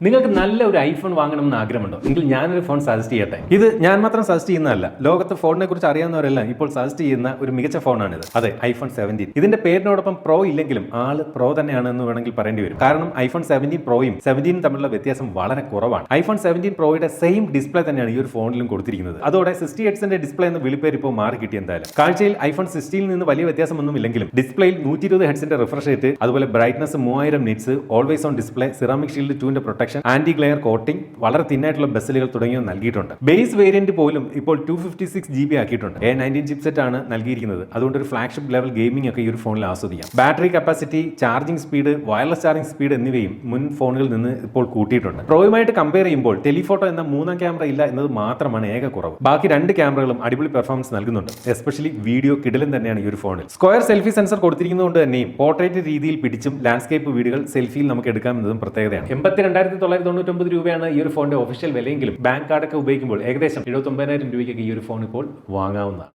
നിങ്ങൾക്ക് നല്ല ഒരു ഐഫോൺ വാങ്ങണമെന്ന് ആഗ്രഹമുണ്ടോ എങ്കിൽ ഞാനൊരു ഫോൺ സജസ്റ്റ് ചെയ്യട്ടെ. ഇത് ഞാൻ മാത്രം സജസ്റ്റ് ചെയ്യുന്നതല്ല, ലോകത്ത് ഫോണിനെ കുറിച്ച് അറിയാവുന്നവരെല്ലാം ഇപ്പോൾ സജസ്റ്റ് ചെയ്യുന്ന ഒരു മികച്ച ഫോണാണിത്. അതെ, ഐഫോൺ 17. ഇതിന്റെ പേരിനോടൊപ്പം പ്രോ ഇല്ലെങ്കിലും ആള് പ്രോ തന്നെയാണെന്ന് വേണമെങ്കിൽ പറയേണ്ടി വരും. കാരണം ഐഫോൺ 17 പ്രോയും 17 തമ്മിലുള്ള വ്യത്യാസം വളരെ കുറവാണ്. ഐഫോൺ 17 പ്രോയുടെ സെയിം ഡിസ്പ്ലേ തന്നെയാണ് ഈ ഒരു ഫോണിലും കൊടുത്തിരിക്കുന്നത്. അതോടെ 60 ഹെർട്സിന്റെ ഡിസ്പ്ലേ എന്ന വിളിപ്പേര് ഇപ്പോൾ മാറി കിട്ടി. എന്തായാലും കാഴ്ചയിൽ ഐഫോൺ 16 നിന്ന് വലിയ വ്യത്യാസമൊന്നും ഇല്ലെങ്കിലും ഡിസ്പ്ലേയിൽ 120 ഹെർട്സിന്റെ റിഫ്രഷ് റേറ്റ്, അതുപോലെ brightness 3000 nits, always on display, ceramic shield 2ന്റെ പ്രൊട്ടക്ഷൻ, ആന്റി ഗ്ലെയർ കോട്ടിംഗ്, വളരെ തിന്നായിട്ടുള്ള ബെസലുകൾ തുടങ്ങിയവ നൽകിയിട്ടുണ്ട്. ബേസ് വേരിയന്റ് പോലും ഇപ്പോൾ 256 GB ആക്കിയിട്ടുണ്ട്. A19 ചിപ്സെറ്റ് ആണ് നൽകിയിരിക്കുന്നത്. അതുകൊണ്ട് ഒരു ഫ്ലാഗ്ഷിപ്പ് ലെവൽ ഗെയിമിംഗ് ഒക്കെ ഈ ഒരു ഫോണിൽ ആസ്വദിക്കാം. Battery capacity, charging speed, wireless charging speed എന്നിവയും മുൻ ഫോണുകളിൽ നിന്ന് ഇപ്പോൾ കൂട്ടിയിട്ടുണ്ട്. പ്രോയുമായിട്ട് കമ്പയർ ചെയ്യുമ്പോൾ ടെലിഫോട്ടോ എന്ന മൂന്നാം ക്യാമറ ഇല്ല എന്നത് മാത്രമാണ് ഏക കുറവ്. ബാക്കി രണ്ട് ക്യാമറകളും അടിപൊളി പെർഫോമൻസ് നൽകുന്നുണ്ട്. എസ്പെഷ്യലി വീഡിയോ കിടിലൻ തന്നെയാണ് ഈ ഒരു ഫോണിൽ. സ്ക്വയർ സെൽഫി സെൻസർ കൊടുത്തിരിക്കുന്നതുകൊണ്ട് തന്നെയും പോർട്രേറ്റ് രീതിയിൽ പിടിച്ചും ലാൻഡ്സ്കേപ്പ് വീഡിയോകൾ സെൽഫിയിൽ നമുക്ക് എടുക്കാമെന്നതും പ്രത്യേകതയാണ്. 82,999 രൂപയാണ് ഈ ഒരു ഫോണിന്റെ ഒഫീഷ്യൽ വിലയെങ്കിലും ബാങ്ക് കാർഡൊക്കെ ഉപയോഗിക്കുമ്പോൾ ഏകദേശം 79,000 രൂപയ്ക്ക് ഈ ഒരു ഫോൺ ഇപ്പോൾ വാങ്ങാവുന്നതാണ്.